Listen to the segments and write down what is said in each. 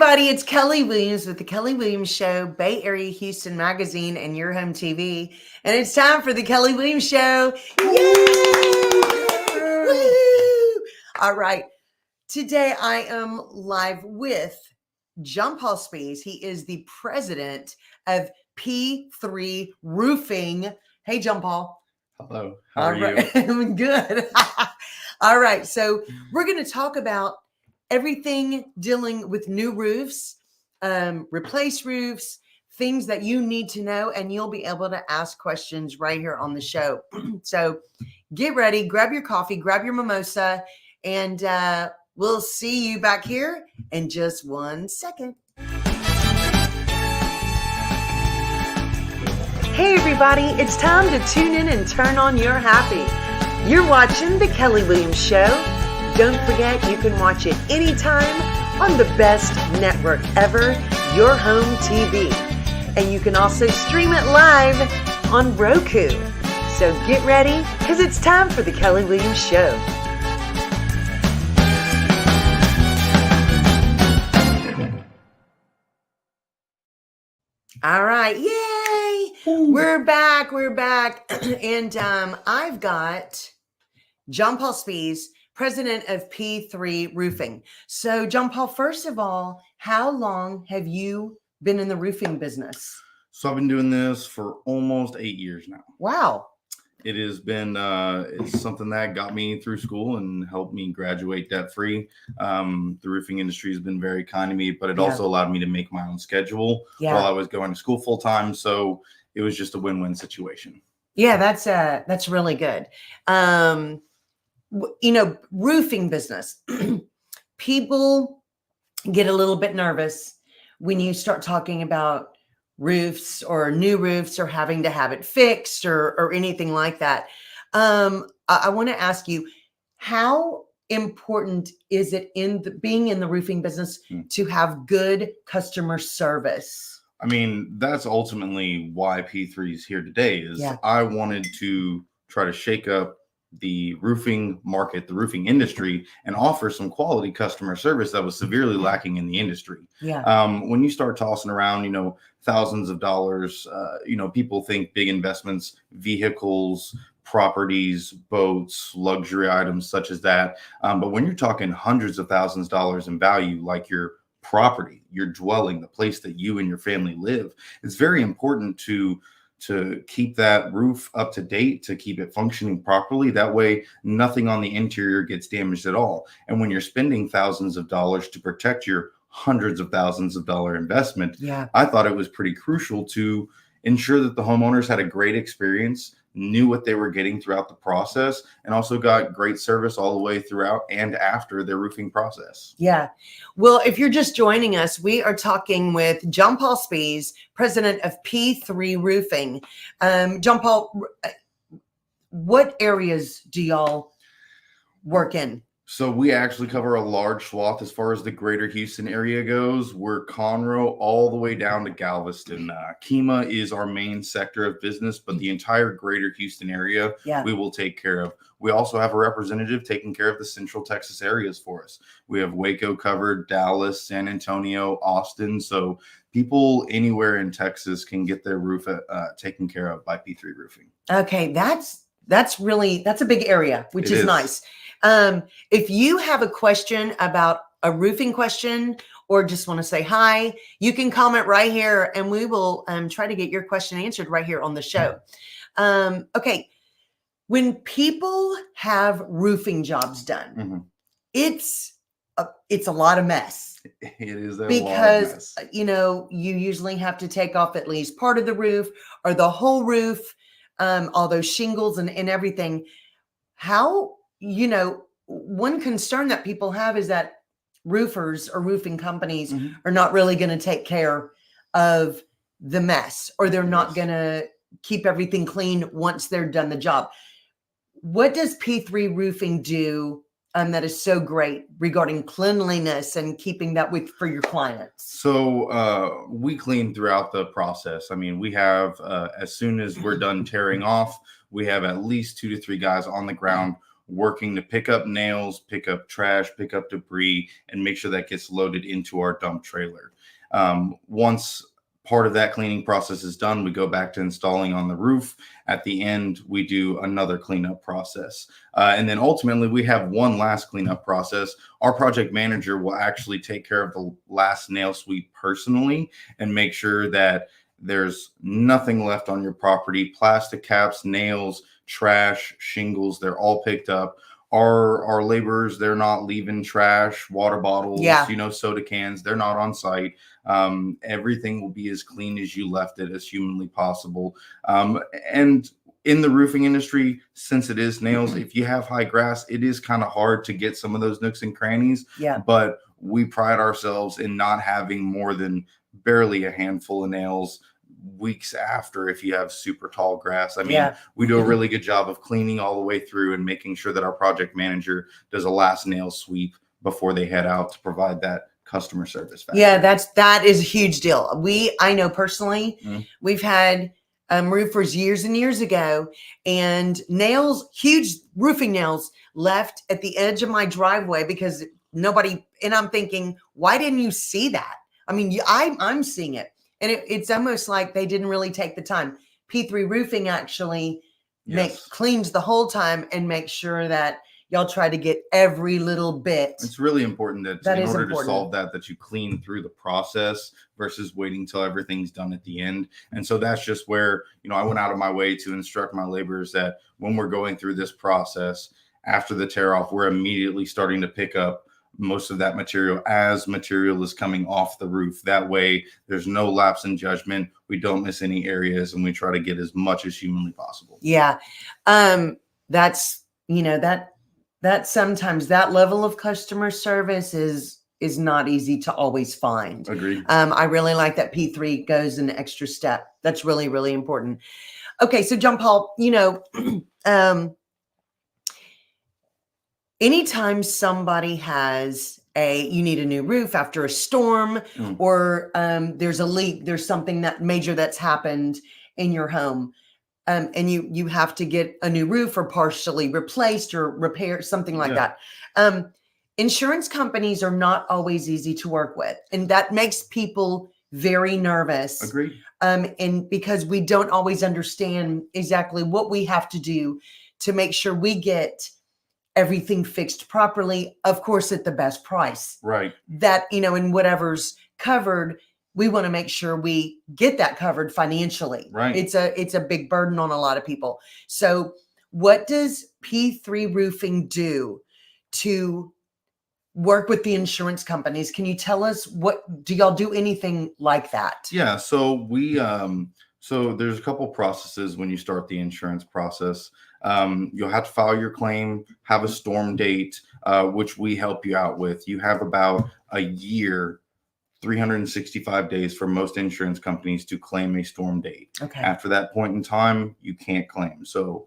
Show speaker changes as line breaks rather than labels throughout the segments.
everybody, it's Kelly Williams with the Kelly Williams Show, Bay Area Houston Magazine, and Your Home TV. And it's time for the Kelly Williams Show. Yay! Woo! All right. Today I am live with Jonpaul Spees. He is the president of P3 Roofing. Hey, Jonpaul.
Hello. How are you?
I'm good. All right. So we're going to talk about everything dealing with new roofs, replace roofs, things that you need to know, and you'll be able to ask questions right here on the show. So get ready, grab your coffee, grab your mimosa, and we'll see you back here in just 1 second. Hey everybody, it's time to tune in and turn on your happy. You're watching the Kelly Williams Show. Don't forget, you can watch it anytime on the best network ever, Your Home TV. And you can also stream it live on Roku. So get ready, because it's time for the Kelly Williams Show. All right, yay! Ooh. We're back. And I've got Jonpaul Spees, president of P3 Roofing. So, Jonpaul, first of all, how long have you been in the roofing business?
So I've been doing this for almost 8 years now.
Wow.
It has been it's something that got me through school and helped me graduate debt-free. The roofing industry has been very kind to me, but it also allowed me to make my own schedule while I was going to school full-time. So it was just a win-win situation.
Yeah, that's really good. Roofing business, people get a little bit nervous when you start talking about roofs or new roofs or having to have it fixed or anything like that. I want to ask you, how important is it being in the roofing business to have good customer service?
I mean, that's ultimately why P3 is here today. I wanted to try to shake up the roofing market, the roofing industry, and offer some quality customer service that was severely lacking in the industry. When you start tossing around, thousands of dollars, people think big investments, vehicles, properties, boats, luxury items such as that. But when you're talking hundreds of thousands of dollars in value, like your property, your dwelling, the place that you and your family live, it's very important to keep that roof up to date, to keep it functioning properly. That way, nothing on the interior gets damaged at all. And when you're spending thousands of dollars to protect your hundreds of thousands of dollar investment, I thought it was pretty crucial to ensure that the homeowners had a great experience, knew what they were getting throughout the process, and also got great service all the way throughout and after their roofing process.
Yeah. Well, if you're just joining us, we are talking with Jonpaul Spees, president of P3 Roofing. Jonpaul, what areas do y'all work in?
So we actually cover a large swath as far as the greater Houston area goes. We're Conroe all the way down to Galveston. Kemah is our main sector of business, but the entire greater Houston area we will take care of. We also have a representative taking care of the Central Texas areas for us. We have Waco covered, Dallas, San Antonio, Austin. So people anywhere in Texas can get their roof taken care of by P3 Roofing.
Okay, that's a big area, which is nice. If you have a question about a roofing question or just want to say hi, you can comment right here and we will try to get your question answered right here on the show. Okay. When people have roofing jobs done, it's a lot of mess.
It is a lot of
because,
mess.
you usually have to take off at least part of the roof or the whole roof, all those shingles and everything. How, one concern that people have is that roofers or roofing companies are not really going to take care of the mess, or they're not going to keep everything clean once they're done the job. What does P3 Roofing do that is so great regarding cleanliness and keeping that for your clients?
So we clean throughout the process. I mean, we have, as soon as we're done tearing off, we have at least 2 to 3 guys on the ground working to pick up nails, pick up trash, pick up debris, and make sure that gets loaded into our dump trailer. Once part of that cleaning process is done, we go back to installing on the roof. At the end, we do another cleanup process. And then ultimately, we have one last cleanup process. Our project manager will actually take care of the last nail sweep personally and make sure that there's nothing left on your property. Plastic caps, nails, trash, shingles, they're all picked up. Our laborers, they're not leaving trash, water bottles, soda cans, they're not on site. Everything will be as clean as you left it as humanly possible. And in the roofing industry, since it is nails, if you have high grass, it is kind of hard to get some of those nooks and crannies. But we pride ourselves in not having more than barely a handful of nails weeks after if you have super tall grass. I mean, we do a really good job of cleaning all the way through and making sure that our project manager does a last nail sweep before they head out to provide that customer service factor.
That is a huge deal. I know personally, we've had roofers years and years ago, and huge roofing nails left at the edge of my driveway because nobody, and I'm thinking, why didn't you see that? I mean, I'm seeing it. And it's almost like they didn't really take the time. P3 Roofing actually cleans the whole time and makes sure that y'all try to get every little bit.
It's really important that in order to solve that you clean through the process versus waiting till everything's done at the end. And so that's just where, I went out of my way to instruct my laborers that when we're going through this process, after the tear off, we're immediately starting to pick up most of that material as material is coming off the roof. That way there's no lapse in judgment. We don't miss any areas, and we try to get as much as humanly possible.
That's, that sometimes that level of customer service is not easy to always find.
Agreed.
I really like that P3 goes an extra step. That's really, really important. Okay. So Jonpaul, anytime somebody you need a new roof after a storm, or there's a leak, there's something that major that's happened in your home, and you have to get a new roof or partially replaced or repaired, something like that. Insurance companies are not always easy to work with, and that makes people very nervous.
Agreed.
And because we don't always understand exactly what we have to do to make sure we get everything fixed properly, of course, at the best price.
Right.
That, and whatever's covered, we want to make sure we get that covered financially.
Right.
It's a big burden on a lot of people. So what does P3 Roofing do to work with the insurance companies? Can you tell us, do y'all do anything like that?
Yeah. So so there's a couple processes when you start the insurance process. You'll have to file your claim, have a storm date, which we help you out with. You have about a year, 365 days for most insurance companies to claim a storm date.
Okay.
After that point in time, you can't claim. So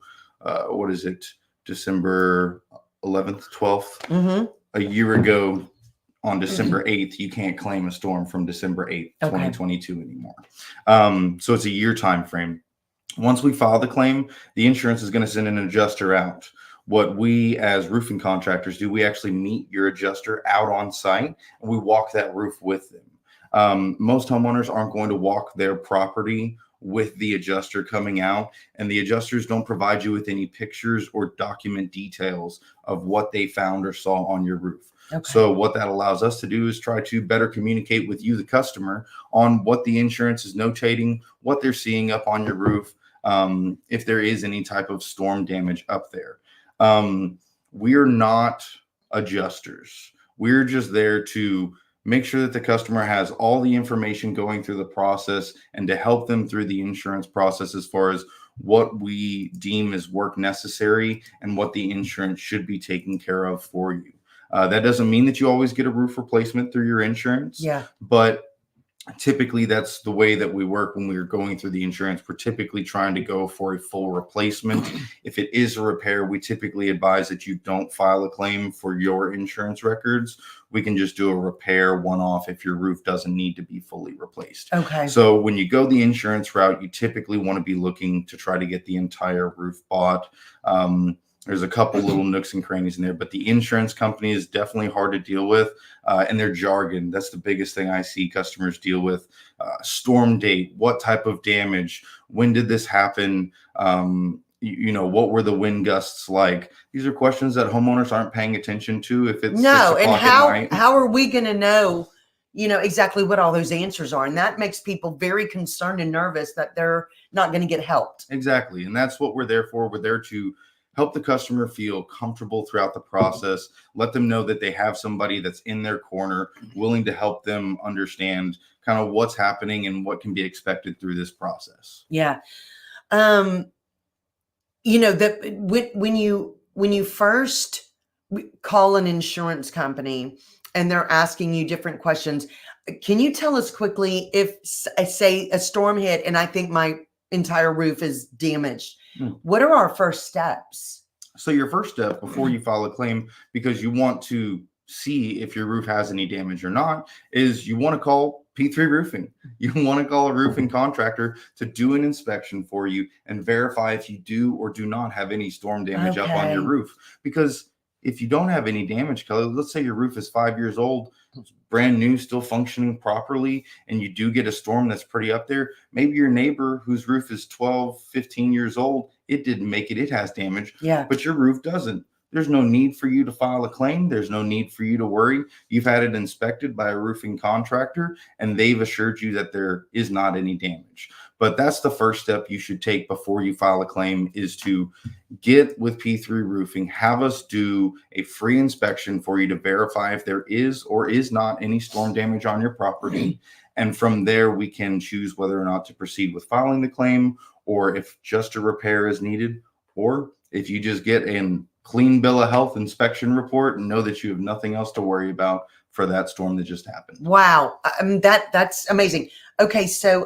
what is it? December 11th, 12th? A year ago on December 8th, you can't claim a storm from December 8th, 2022 anymore. So it's a year time frame. Once we file the claim, the insurance is going to send an adjuster out. What we as roofing contractors do, we actually meet your adjuster out on site, and we walk that roof with them. Most homeowners aren't going to walk their property with the adjuster coming out, and the adjusters don't provide you with any pictures or document details of what they found or saw on your roof. Okay. So what that allows us to do is try to better communicate with you, the customer, on what the insurance is notating, what they're seeing up on your roof, if there is any type of storm damage up there. We're not adjusters. We're just there to make sure that the customer has all the information going through the process and to help them through the insurance process as far as what we deem as work necessary and what the insurance should be taking care of for you. That doesn't mean that you always get a roof replacement through your insurance. But typically that's the way that we work when we're going through the insurance. We're typically trying to go for a full replacement. If it is a repair, we typically advise that you don't file a claim for your insurance records. We can just do a repair one-off if your roof doesn't need to be fully replaced.
Okay.
So when you go the insurance route, you typically want to be looking to try to get the entire roof bought. There's a couple little nooks and crannies in there, but the insurance company is definitely hard to deal with. And their jargon, that's the biggest thing I see customers deal with. Storm date, what type of damage, when did this happen? What were the wind gusts like? These are questions that homeowners aren't paying attention to if it's 6 o'clock
and
at night.
how are we going to know, exactly what all those answers are? And that makes people very concerned and nervous that they're not going to get helped.
Exactly. And that's what we're there for. We're there to help the customer feel comfortable throughout the process. Let them know that they have somebody that's in their corner, willing to help them understand kind of what's happening and what can be expected through this process.
Yeah. That when you first call an insurance company and they're asking you different questions, can you tell us quickly if, say, a storm hit and I think my entire roof is damaged? What are our first steps?
So your first step before you file a claim, because you want to see if your roof has any damage or not, is you want to call P3 Roofing. You want to call a roofing contractor to do an inspection for you and verify if you do or do not have any storm damage up on your roof. Because if you don't have any damage, Kelly, let's say your roof is 5 years old, it's brand new, still functioning properly, and you do get a storm that's pretty up there. Maybe your neighbor whose roof is 12, 15 years old, it didn't make it. It has damage, but your roof doesn't. There's no need for you to file a claim. There's no need for you to worry. You've had it inspected by a roofing contractor, and they've assured you that there is not any damage. But that's the first step you should take before you file a claim, is to get with P3 Roofing, have us do a free inspection for you to verify if there is or is not any storm damage on your property. And from there, we can choose whether or not to proceed with filing the claim, or if just a repair is needed, or if you just get a clean bill of health inspection report and know that you have nothing else to worry about for that storm that just happened.
Wow. That's amazing. Okay. So,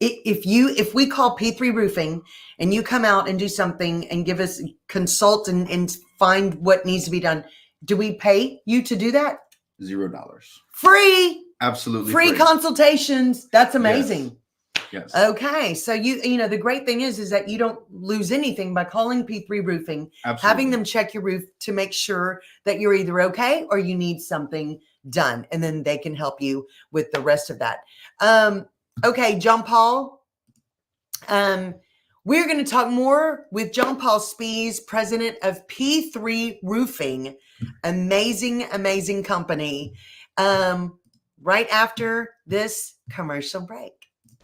if we call P3 Roofing and you come out and do something and give us consult and find what needs to be done, do we pay you to do that?
$0.
Free.
Absolutely
free consultations. That's amazing.
Yes.
Okay. So the great thing is that you don't lose anything by calling P3 Roofing, having them check your roof to make sure that you're either okay or you need something done, and then they can help you with the rest of that. Okay, Jonpaul. We're going to talk more with Jonpaul Spees, president of P3 Roofing. Amazing, amazing company. Right after this commercial break.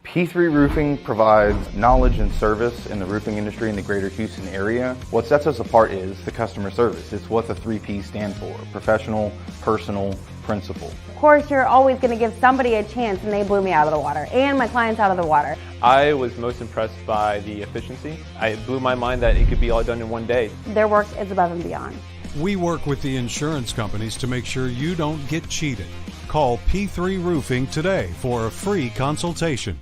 P3 Roofing provides knowledge and service in the roofing industry in the greater Houston area. What sets us apart is the customer service. It's what the 3 Ps stand for: professional, personal, principal.
Of course, you're always going to give somebody a chance, and they blew me out of the water and my clients out of the water.
I was most impressed by the efficiency. It blew my mind that it could be all done in one day.
Their work is above and beyond.
We work with the insurance companies to make sure you don't get cheated. Call P3 Roofing today for a free consultation.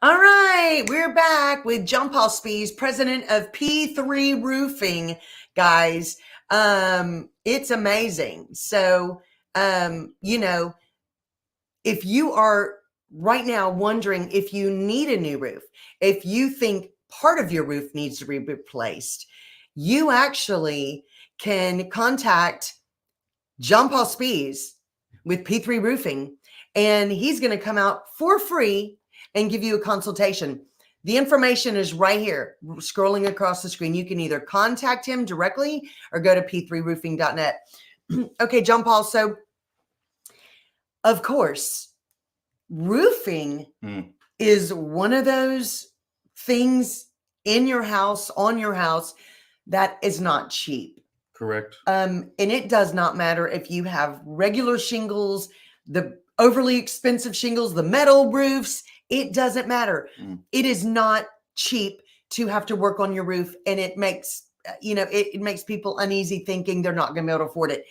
All right, we're back with Jonpaul Spees, president of P3 Roofing, guys. It's amazing. So, if you are right now wondering if you need a new roof, if you think part of your roof needs to be replaced, you actually can contact Jonpaul Spees with P3 Roofing, and he's going to come out for free and give you a consultation. The information is right here, scrolling across the screen. You can either contact him directly or go to p3roofing.net. Okay, Jonpaul. So, of course, roofing is one of those things in your house, on your house, that is not cheap.
Correct.
And it does not matter if you have regular shingles, the overly expensive shingles, the metal roofs. It doesn't matter. It is not cheap to have to work on your roof, and it makes it makes people uneasy thinking they're not going to be able to afford it.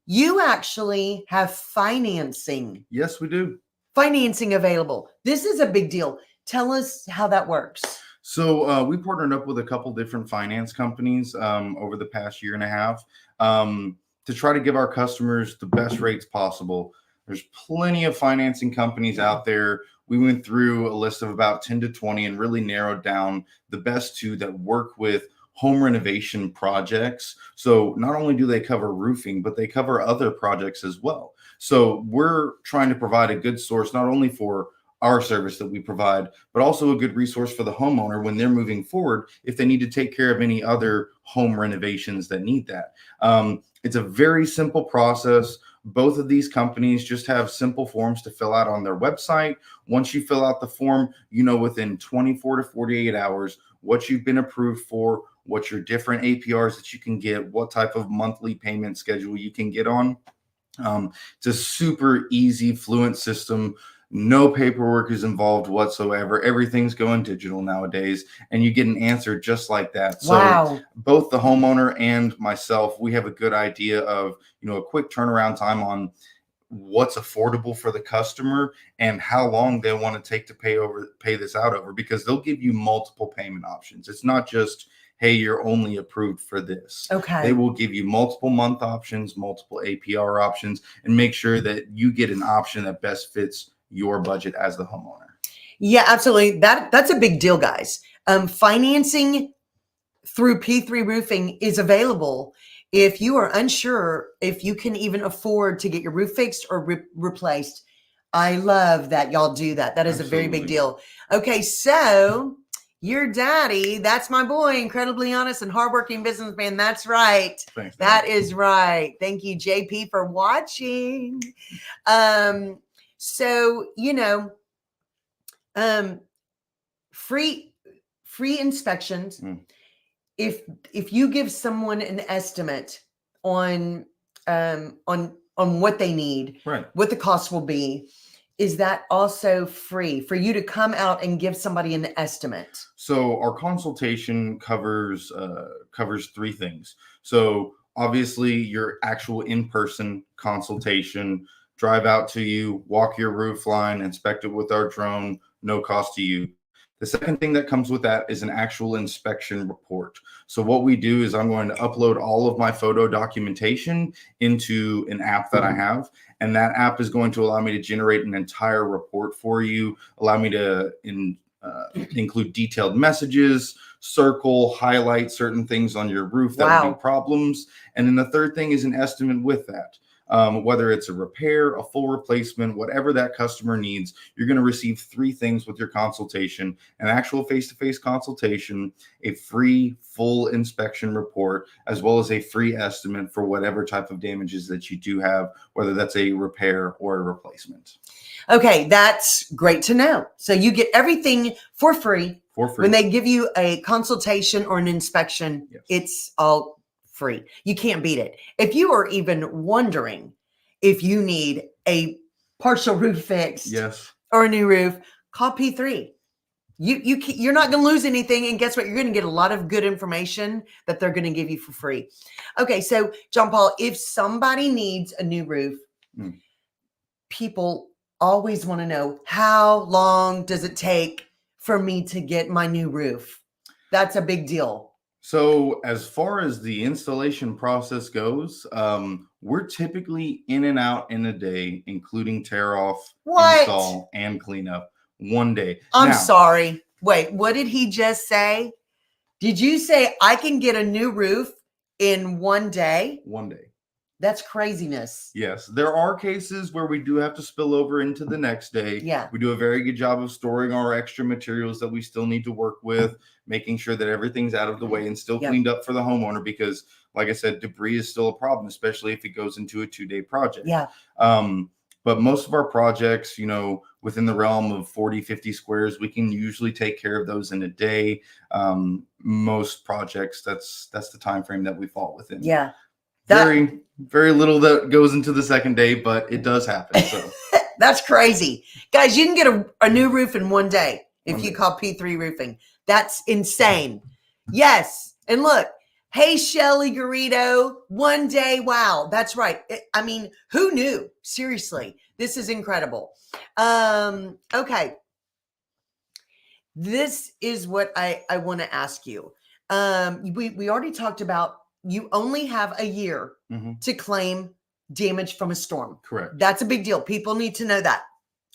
You actually have financing.
Yes, we do.
Financing available. This is a big deal. Tell us how that works.
So we partnered up with a couple different finance companies over the past year and a half to try to give our customers the best rates possible. There's plenty of financing companies out there we went through a list of about 10 to 20 and really narrowed down the best two that work with home renovation projects. So not only do they cover roofing, but they cover other projects as well. So we're trying to provide a good source, not only for our service that we provide, but also a good resource for the homeowner when they're moving forward, if they need to take care of any other home renovations that need that. It's a very simple process. Both of these companies just have simple forms to fill out on their website. Once you fill out the form, you know within 24 to 48 hours what you've been approved for, what your different APRs that you can get, what type of monthly payment schedule you can get on. It's a super easy, fluent system. No paperwork is involved whatsoever. Everything's going digital nowadays, and you get an answer just like that.
Wow.
So both the homeowner and myself, we have a good idea of, a quick turnaround time on what's affordable for the customer and how long they want to take to pay this out over, because they'll give you multiple payment options. It's not just, hey, you're only approved for this.
Okay.
They will give you multiple month options, multiple APR options, and make sure that you get an option that best fits your budget as the homeowner.
Yeah, absolutely. That's a big deal, guys. Financing through P3 Roofing is available if you are unsure if you can even afford to get your roof fixed or replaced. I love that y'all do that. That is
Absolutely.
a very big deal. Okay, so your daddy, that's my boy, incredibly honest and hardworking businessman. That's right.
Thanks,
that is right. Thank you, JP, for watching. So, free inspections. If you give someone an estimate on what they need,
right,
what the cost will be, is that also free for you to come out and give somebody an estimate?
So our consultation covers three things. So obviously your actual in-person consultation, drive out to you, walk your roof line, inspect it with our drone, no cost to you. The second thing that comes with that is an actual inspection report. So what we do is I'm going to upload all of my photo documentation into an app that I have, and that app is going to allow me to generate an entire report for you, allow me to include detailed messages, circle, highlight certain things on your roof that would be problems. And then the third thing is an estimate with that. Whether it's a repair, a full replacement, whatever that customer needs, you're going to receive three things with your consultation: an actual face-to-face consultation, a free full inspection report, as well as a free estimate for whatever type of damages that you do have, whether that's a repair or a replacement.
Okay, that's great to know. So you get everything for free. When they give you a consultation or an inspection, yes, it's all free. You can't beat it. If you are even wondering if you need a partial roof fixed,
yes,
or a new roof, call P3. You're not going to lose anything, and guess what? You're going to get a lot of good information that they're going to give you for free. Okay, so Jonpaul, if somebody needs a new roof, people always want to know, how long does it take for me to get my new roof? That's a big deal.
So as far as the installation process goes, we're typically in and out in a day, including tear off, install, and cleanup, one day.
I'm sorry. Wait, what did he just say? Did you say I can get a new roof in one day?
One day.
That's craziness.
Yes, there are cases where we do have to spill over into the next day.
Yeah.
We do a very good job of storing our extra materials that we still need to work with, making sure that everything's out of the way and still cleaned up for the homeowner, because like I said, debris is still a problem, especially if it goes into a 2-day project.
Yeah.
But most of our projects, within the realm of 40, 50 squares, we can usually take care of those in a day. Most projects, that's the time frame that we fall within.
Yeah.
Very, very little that goes into the second day, but it does happen. So
that's crazy. Guys, you can get a new roof in one day if you call P3 Roofing. That's insane. Yes. And look, hey, Shelly Garrido, one day. Wow. That's right. I mean, who knew? Seriously, this is incredible. Okay. This is what I want to ask you. We already talked about, you only have a year to claim damage from a storm.
Correct.
That's a big deal. People need to know that.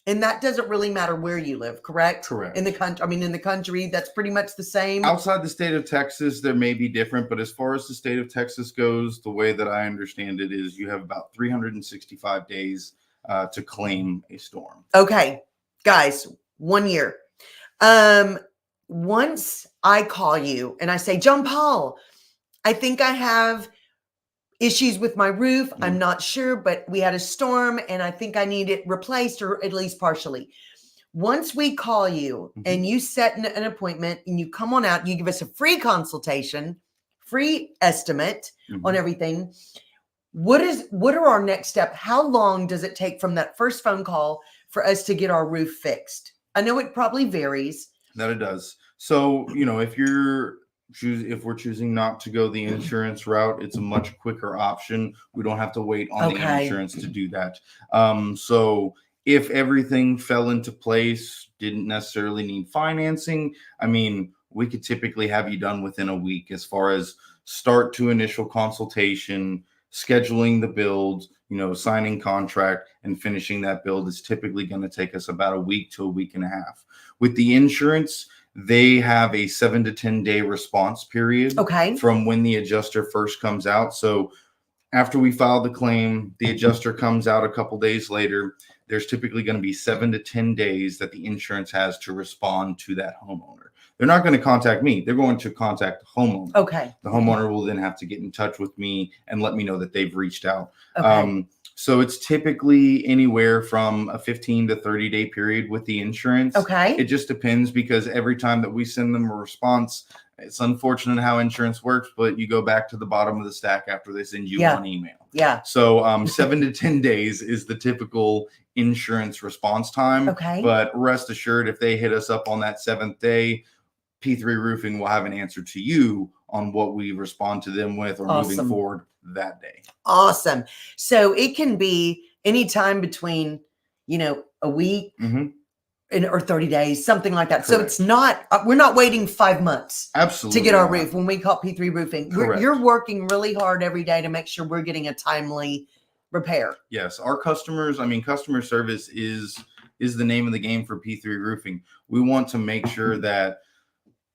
And that doesn't really matter where you live, correct?
Correct.
In the country, in the country, that's pretty much the same.
Outside the state of Texas, there may be different, but as far as the state of Texas goes, the way that I understand it is you have about 365 days to claim a storm.
Okay, guys, 1 year. Once I call you and I say, Jonpaul, I think I have issues with my roof. I'm not sure, but we had a storm and I think I need it replaced or at least partially. Once we call you and you set an appointment and you come on out, you give us a free consultation, free estimate on everything. What are our next steps? How long does it take from that first phone call for us to get our roof fixed? I know it probably varies.
That it does. So, if we're choosing not to go the insurance route, it's a much quicker option. We don't have to wait on the insurance to do that. So if everything fell into place, didn't necessarily need financing, we could typically have you done within a week as far as start to initial consultation, scheduling the build, signing contract and finishing that build is typically going to take us about a week to a week and a half. With the insurance, they have a 7 to 10 day response period from when the adjuster first comes out. So after we file the claim, the adjuster comes out a couple days later. There's typically going to be 7 to 10 days that the insurance has to respond to that homeowner. They're not going to contact me. They're going to contact the homeowner. The homeowner will then have to get in touch with me and let me know that they've reached out. So it's typically anywhere from a 15 to 30 day period with the insurance. It just depends because every time that we send them a response, it's unfortunate how insurance works, but you go back to the bottom of the stack after they send you one email. So 7 to 10 days is the typical insurance response time. But rest assured, if they hit us up on that 7th day, P3 Roofing will have an answer to you on what we respond to them with or moving forward that day.
So it can be any time between, a week or 30 days, something like that. So it's not, we're not waiting 5 months to get our roof when we call P3 Roofing. You're working really hard every day to make sure we're getting a timely repair.
Yes. Our customers, customer service is the name of the game for P3 Roofing. We want to make sure that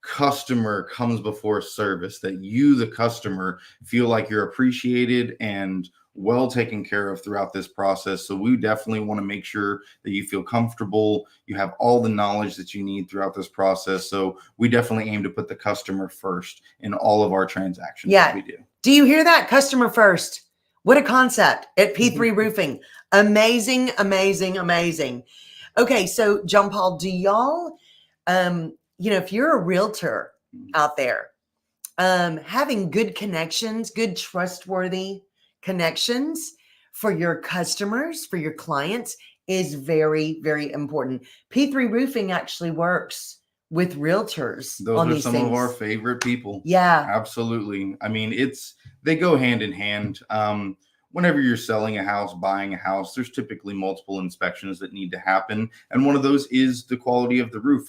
customer comes before service, that you, the customer, feel like you're appreciated and well taken care of throughout this process. So we definitely want to make sure that you feel comfortable, you have all the knowledge that you need throughout this process. So we definitely aim to put the customer first in all of our transactions that we do.
Do you hear that? Customer first. What a concept at P3 Roofing. Amazing, amazing, amazing. Okay, so Jonpaul, do y'all if you're a realtor out there, having good connections, good trustworthy connections for your customers, for your clients is very, very important. P3 Roofing actually works with realtors.
Those are some of our favorite people. Absolutely. They go hand in hand. Whenever you're selling a house, buying a house, there's typically multiple inspections that need to happen. And one of those is the quality of the roof.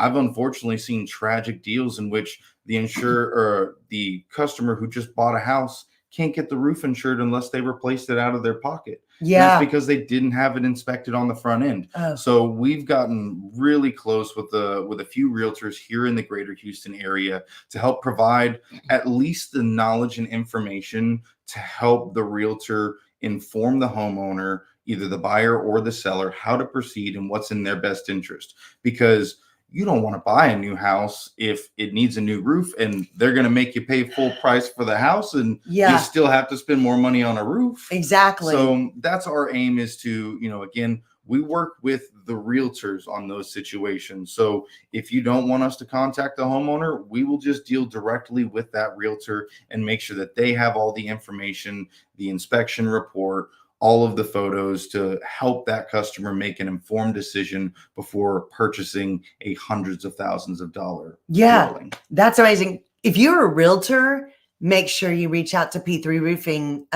I've unfortunately seen tragic deals in which the insurer or the customer who just bought a house can't get the roof insured unless they replaced it out of their pocket. That's because they didn't have it inspected on the front end. So we've gotten really close with a few realtors here in the greater Houston area to help provide at least the knowledge and information to help the realtor inform the homeowner, either the buyer or the seller, how to proceed and what's in their best interest. Because you don't want to buy a new house if it needs a new roof and they're going to make you pay full price for the house and you still have to spend more money on a roof. So that's our aim, is to, again, we work with the realtors on those situations. So if you don't want us to contact the homeowner, we will just deal directly with that realtor and make sure that they have all the information, the inspection report, all of the photos to help that customer make an informed decision before purchasing a hundreds of thousands of dollars dwelling.
That's amazing. If you're a realtor, make sure you reach out to P3 Roofing.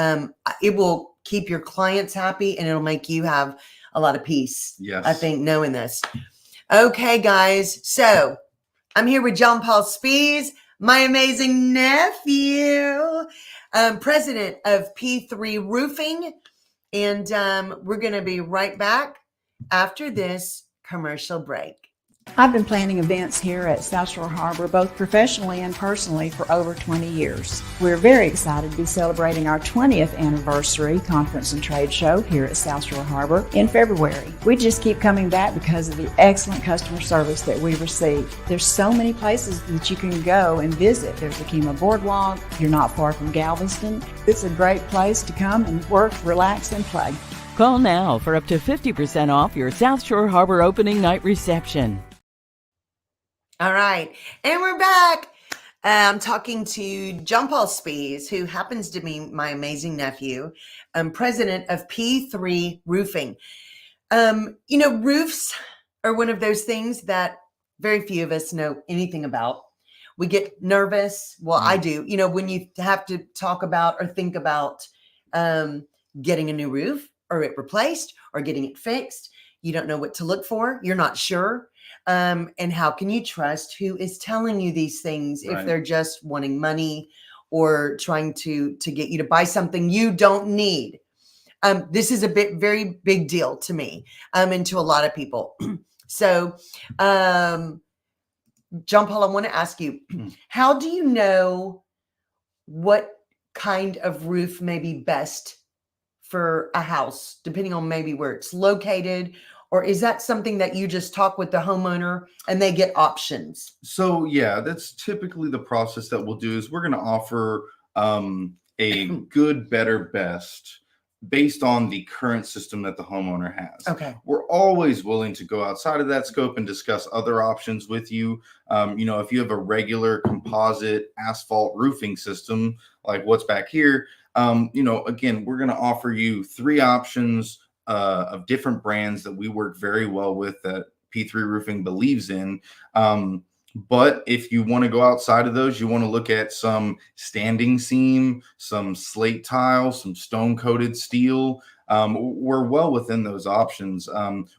It will keep your clients happy and it'll make you have a lot of peace. I think, knowing this. Okay, guys. So I'm here with Jonpaul Spees, my amazing nephew, president of P3 Roofing. And we're going to be right back after this commercial break.
I've been planning events here at South Shore Harbor, both professionally and personally, for over 20 years. We're very excited to be celebrating our 20th anniversary conference and trade show here at South Shore Harbor in February. We just keep coming back because of the excellent customer service that we receive. There's so many places that you can go and visit. There's the Kima Boardwalk. You're not far from Galveston. It's a great place to come and work, relax, and play.
Call now for up to 50% off your South Shore Harbor opening night reception.
All right, and we're back. I'm talking to Jonpaul Spees, who happens to be my amazing nephew, president of P3 Roofing. Roofs are one of those things that very few of us know anything about. We get nervous. Well, I do. When you have to talk about or think about getting a new roof or it replaced or getting it fixed, you don't know what to look for. You're not sure. And how can you trust who is telling you these things if they're just wanting money or trying to get you to buy something you don't need? This is very big deal to me, and to a lot of people. So, Jonpaul, I want to ask you, how do you know what kind of roof may be best for a house, depending on maybe where it's located? Or is that something that you just talk with the homeowner and they get options?
So yeah, that's typically the process that we'll do is we're going to offer a good, better, best based on the current system that the homeowner has.
Okay.
We're always willing to go outside of that scope and discuss other options with you. If you have a regular composite asphalt roofing system, like what's back here, again, we're going to offer you 3 options of different brands that we work very well with that P3 Roofing believes in. But if you want to go outside of those, you want to look at some standing seam, some slate tile, some stone coated steel. We're well within those options.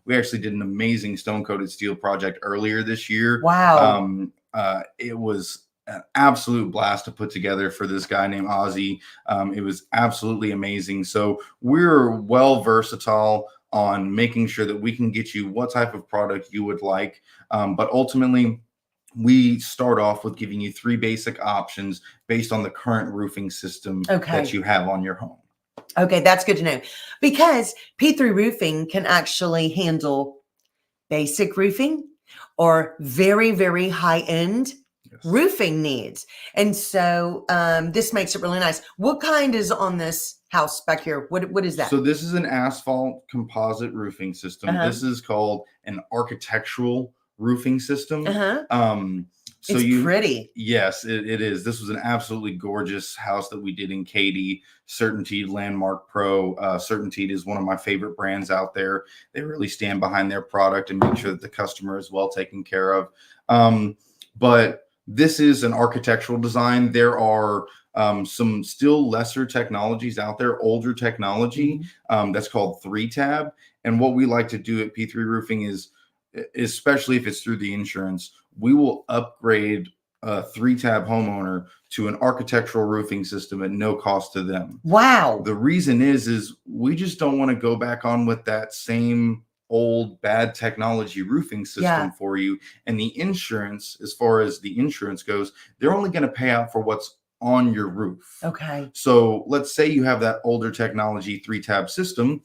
We actually did an amazing stone coated steel project earlier this year.
Wow.
It was an absolute blast to put together for this guy named Ozzy. It was absolutely amazing. So we're well versatile on making sure that we can get you what type of product you would like. But ultimately, we start off with giving you 3 basic options based on the current roofing system that you have on your home.
Okay, that's good to know, because P3 Roofing can actually handle basic roofing or very, very high-end roofing needs. And so this makes it really nice. What kind is on this house back here? What is that?
So this is an asphalt composite roofing system. This is called an architectural roofing system. So
it's pretty.
Yes, it is. This was an absolutely gorgeous house that we did in Katy. Certainty Landmark Pro. Certainty is one of my favorite brands out there. They really stand behind their product and make sure that the customer is well taken care of. But this is an architectural design. There are some still lesser technologies out there, older technology that's called 3-tab. And what we like to do at P3 Roofing is, especially if it's through the insurance, we will upgrade a 3-tab homeowner to an architectural roofing system at no cost to them.
Wow.
The reason is we just don't want to go back on with that same old bad technology roofing system for you. And the insurance, as far as the insurance goes, they're only going to pay out for what's on your roof.
Okay.
So let's say you have that older technology 3-tab system.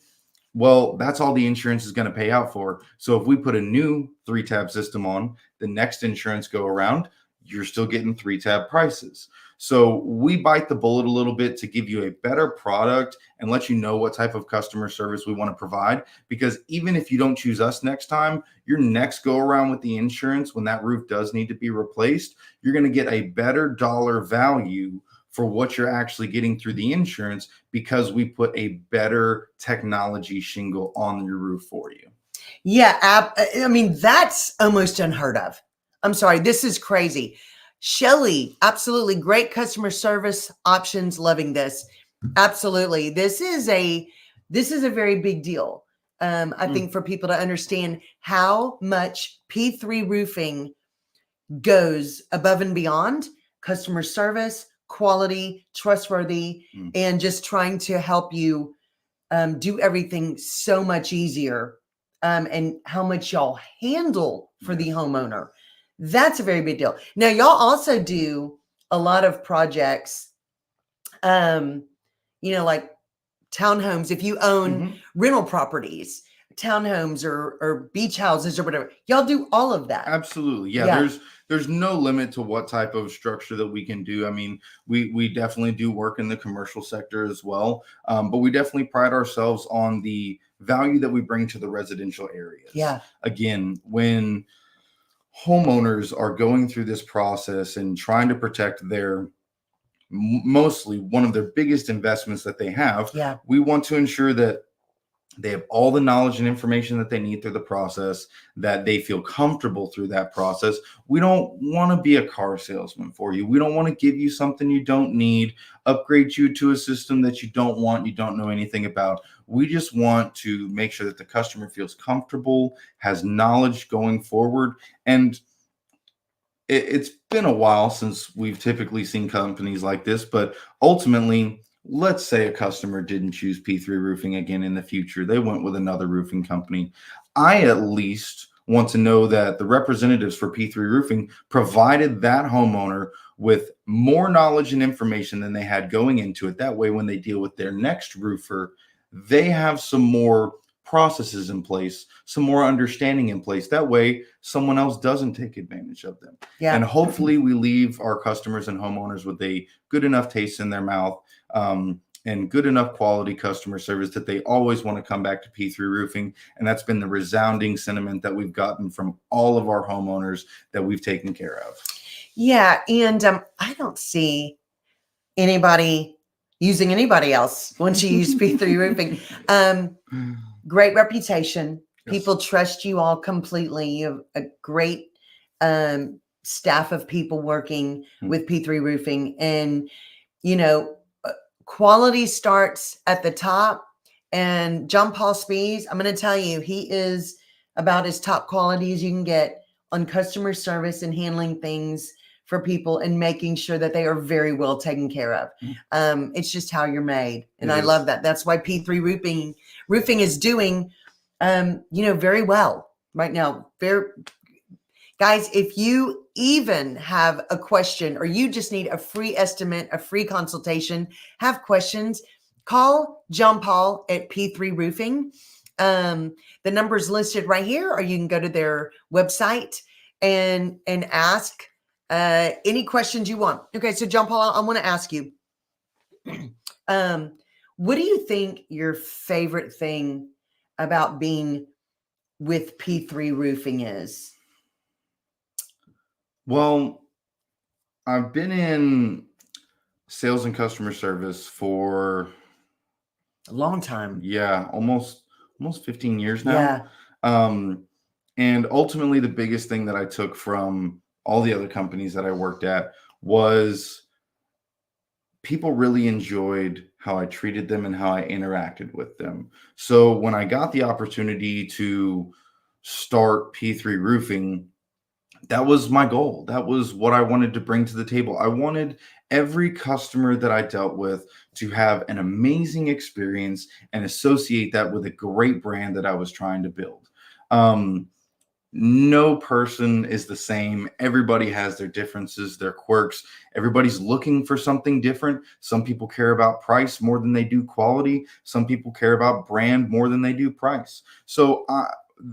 Well, that's all the insurance is going to pay out for. So if we put a new 3-tab system on, the next insurance go around, you're still getting 3-tab prices. So we bite the bullet a little bit to give you a better product and let you know what type of customer service we want to provide. Because even if you don't choose us next time, your next go around with the insurance, when that roof does need to be replaced, you're going to get a better dollar value for what you're actually getting through the insurance, because we put a better technology shingle on your roof for you.
Yeah. I mean, that's almost unheard of. I'm sorry. This is crazy. Shelly, absolutely great customer service options. Loving this. Absolutely. This is a very big deal. I think for people to understand how much P3 Roofing goes above and beyond customer service, quality, trustworthy, and just trying to help you do everything so much easier and how much y'all handle for the homeowner. That's a very big deal. Now, y'all also do a lot of projects, like townhomes. If you own rental properties, townhomes or beach houses or whatever, y'all do all of that.
Absolutely. Yeah. There's no limit to what type of structure that we can do. I mean, we definitely do work in the commercial sector as well. But we definitely pride ourselves on the value that we bring to the residential areas.
Yeah.
Again, when homeowners are going through this process and trying to protect their mostly one of their biggest investments that they have, we want to ensure that they have all the knowledge and information that they need through the process, that they feel comfortable through that process. We don't want to be a car salesman for you. We don't want to give you something you don't need, upgrade you to a system that you don't want, you don't know anything about. We just want to make sure that the customer feels comfortable, has knowledge going forward. And it's been a while since we've typically seen companies like this, but ultimately, let's say a customer didn't choose P3 Roofing again in the future. They went with another roofing company. I at least want to know that the representatives for P3 Roofing provided that homeowner with more knowledge and information than they had going into it. That way, when they deal with their next roofer, they have some more processes in place, some more understanding in place. That way, someone else doesn't take advantage of them. Yeah. And hopefully we leave our customers and homeowners with a good enough taste in their mouth and good enough quality customer service that they always want to come back to P3 Roofing. And that's been the resounding sentiment that we've gotten from all of our homeowners that we've taken care of.
Yeah. And I don't see anybody using anybody else once you use P3 Roofing. Great reputation. Yes. People trust you all completely. You have a great staff of people working with P3 Roofing. And, quality starts at the top. And Jonpaul Spees, I'm going to tell you, he is about as top quality as you can get on customer service and handling things for people and making sure that they are very well taken care of. It's just how you're made. And I love that. That's why P3 Roofing is doing, very well right now. Guys, if you even have a question or you just need a free estimate, a free consultation, have questions, call Jonpaul at P3 Roofing. The number is listed right here, or you can go to their website and ask any questions you want. Okay, so Jonpaul, I want to ask you, what do you think your favorite thing about being with P3 Roofing is?
Well, I've been in sales and customer service for
a long time.
Yeah, almost 15 years now. Yeah. And ultimately, the biggest thing that I took from all the other companies that I worked at was people really enjoyed how I treated them and how I interacted with them. So when I got the opportunity to start P3 Roofing, that was my goal. That was what I wanted to bring to the table. I wanted every customer that I dealt with to have an amazing experience and associate that with a great brand that I was trying to build. No person is the same. Everybody has their differences, their quirks. Everybody's looking for something different. Some people care about price more than they do quality. Some people care about brand more than they do price. So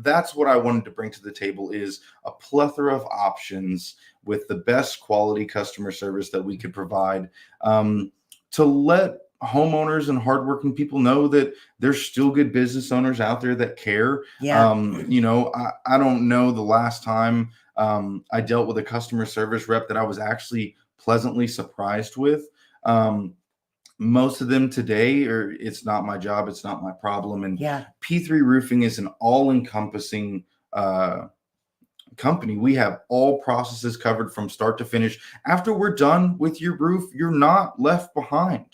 that's what I wanted to bring to the table, is a plethora of options with the best quality customer service that we could provide, to let homeowners and hardworking people know that there's still good business owners out there that care. Yeah. I don't know the last time I dealt with a customer service rep that I was actually pleasantly surprised with. Most of them today it's not my job, it's not my problem. And P3 Roofing is an all-encompassing company. We have all processes covered from start to finish. After we're done with your roof, you're not left behind.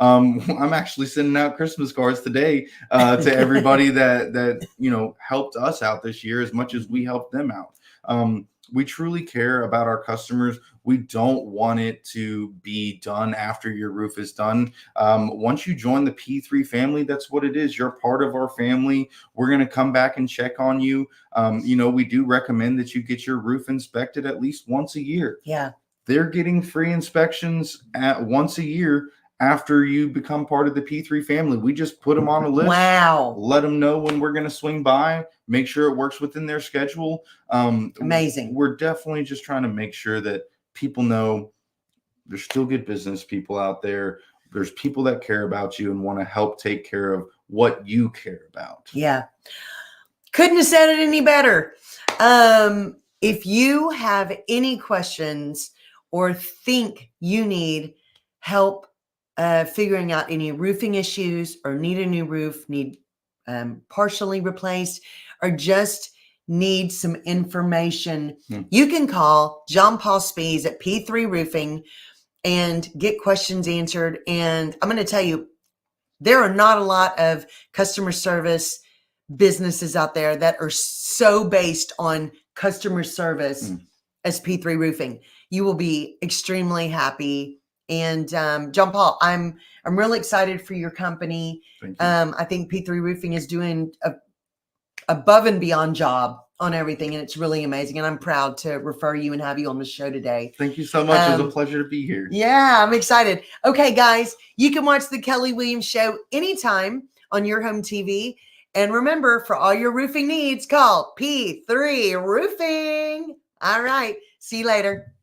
I'm actually sending out Christmas cards today to everybody that helped us out this year as much as we helped them out. we truly care about our customers. We don't want it to be done after your roof is done. Once you join the P3 family, that's what it is. You're part of our family. We're going to come back and check on you. We do recommend that you get your roof inspected at least once a year.
Yeah.
They're getting free inspections once a year after you become part of the P3 family. We just put them on a list.
Wow.
Let them know when we're going to swing by, make sure it works within their schedule.
Amazing.
We're definitely just trying to make sure that people know there's still good business people out there. There's people that care about you and want to help take care of what you care about.
Yeah. Couldn't have said it any better. If you have any questions or think you need help figuring out any roofing issues, or need a new roof, need partially replaced, or just need some information, you can call Jonpaul Spees at P3 Roofing and get questions answered. And I'm going to tell you, there are not a lot of customer service businesses out there that are so based on customer service as P3 Roofing. You will be extremely happy. And Jonpaul, I'm really excited for your company.
Thank you.
I think P3 Roofing is doing a above and beyond job on everything, and it's really amazing. And I'm proud to refer you and have you on the show today.
Thank you so much. It was a pleasure to be here.
Yeah, I'm excited. Okay, guys, you can watch the Kelly Williams Show anytime on your home TV. And remember, for all your roofing needs, call P3 Roofing. All right. See you later.